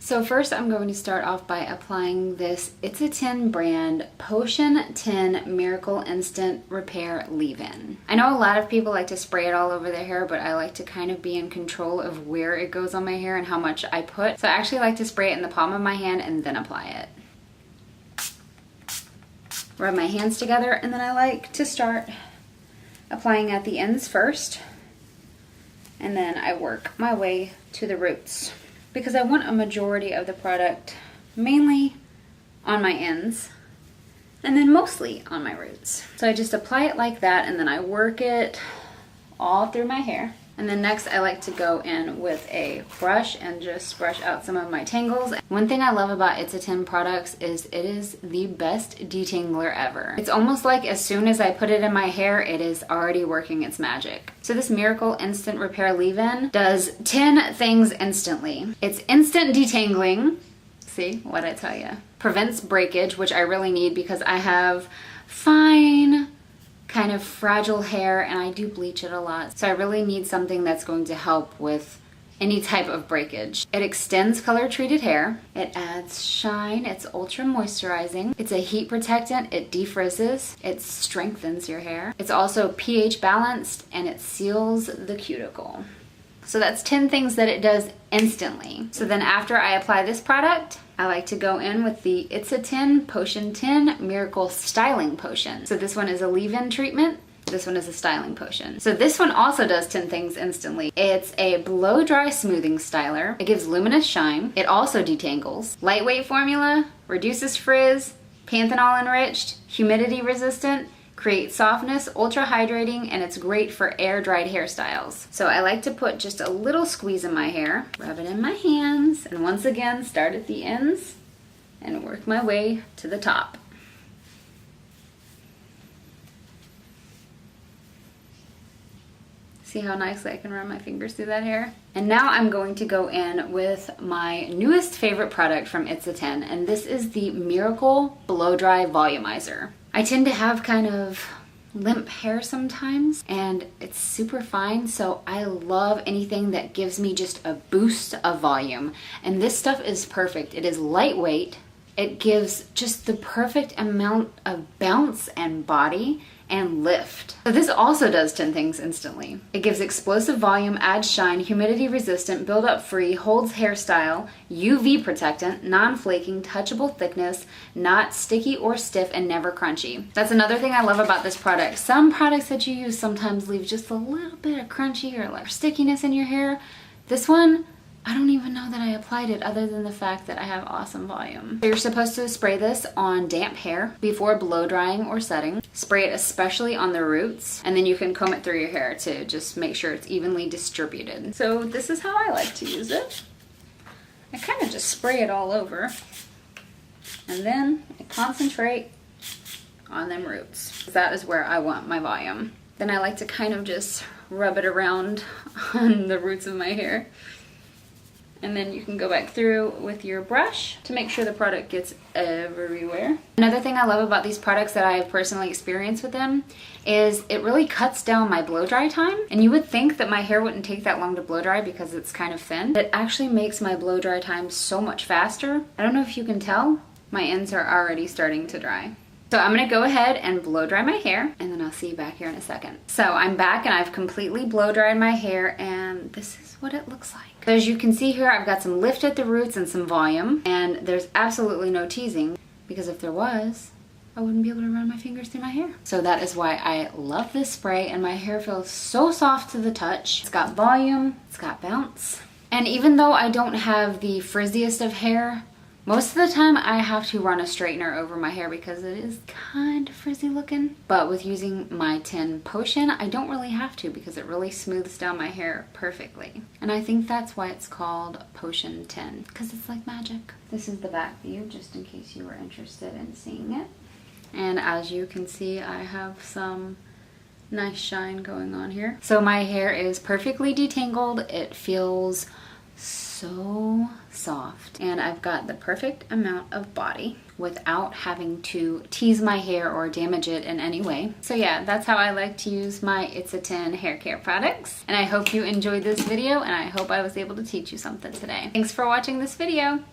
So first I'm going to start off by applying this It's a 10 brand Potion 10 Miracle Instant Repair Leave-In. I know a lot of people like to spray it all over their hair, but I like to kind of be in control of where it goes on my hair and how much I put. So I actually like to spray it in the palm of my hand and then apply it. Rub my hands together, and then I like to start applying at the ends first, and then I work my way to the roots, because I want a majority of the product mainly on my ends and then mostly on my roots. So I just apply it like that, and then I work it all through my hair. And then next I like to go in with a brush and just brush out some of my tangles. One thing I love about It's a 10 products is it is the best detangler ever. It's almost like as soon as I put it in my hair, it is already working its magic. So this Miracle Instant Repair Leave-In does 10 things instantly. It's instant detangling. See, what'd I tell you? Prevents breakage, which I really need because I have fine, kind of fragile hair and I do bleach it a lot. So I really need something that's going to help with any type of breakage. It extends color treated hair. It adds shine. It's ultra moisturizing. It's a heat protectant. It defrizzes. It strengthens your hair. It's also pH balanced and it seals the cuticle. So that's 10 things that it does instantly. So then after I apply this product, I like to go in with the It's a 10 Potion 10 Miracle Styling Potion. So this one is a leave-in treatment. This one is a styling potion. So this one also does 10 things instantly. It's a blow dry smoothing styler. It gives luminous shine. It also detangles. Lightweight formula, reduces frizz, panthenol enriched, humidity resistant, creates softness, ultra hydrating, and it's great for air dried hairstyles. So I like to put just a little squeeze in my hair, rub it in my hands, and once again start at the ends and work my way to the top. See how nicely I can run my fingers through that hair? And now I'm going to go in with my newest favorite product from It's a 10, and this is the Miracle Blow Dry Volumizer. I tend to have kind of limp hair sometimes, and it's super fine, so I love anything that gives me just a boost of volume. And this stuff is perfect. It is lightweight. It gives just the perfect amount of bounce and body and lift. So this also does 10 things instantly. It gives explosive volume, adds shine, humidity resistant, build-up free, holds hairstyle, UV protectant, non-flaking, touchable thickness, not sticky or stiff, and never crunchy. That's another thing I love about this product. Some products that you use sometimes leave just a little bit of crunchy or like stickiness in your hair. This one, I don't even know that I applied it other than the fact that I have awesome volume. So you're supposed to spray this on damp hair before blow drying or setting. Spray it especially on the roots, and then you can comb it through your hair to just make sure it's evenly distributed. So this is how I like to use it. I kind of just spray it all over, and then I concentrate on them roots. That is where I want my volume. Then I like to kind of just rub it around on the roots of my hair. And then you can go back through with your brush to make sure the product gets everywhere. Another thing I love about these products that I have personally experienced with them is it really cuts down my blow dry time. And you would think that my hair wouldn't take that long to blow dry because it's kind of thin. It actually makes my blow dry time so much faster. I don't know if you can tell, my ends are already starting to dry. So I'm gonna go ahead and blow dry my hair, and then I'll see you back here in a second. So I'm back and I've completely blow dried my hair, and this is what it looks like. So as you can see here, I've got some lift at the roots and some volume, and there's absolutely no teasing, because if there was, I wouldn't be able to run my fingers through my hair. So that is why I love this spray, and my hair feels so soft to the touch. It's got volume, it's got bounce. And even though I don't have the frizziest of hair, most of the time I have to run a straightener over my hair because it is kind of frizzy looking. But with using my 10 Potion, I don't really have to because it really smooths down my hair perfectly. And I think that's why it's called Potion 10, because it's like magic. This is the back view, just in case you were interested in seeing it. And as you can see, I have some nice shine going on here. So my hair is perfectly detangled. It feels so soft, and I've got the perfect amount of body without having to tease my hair or damage it in any way. So yeah, that's how I like to use my It's a 10 hair care products, and I hope you enjoyed this video, and I hope I was able to teach you something today. Thanks for watching this video.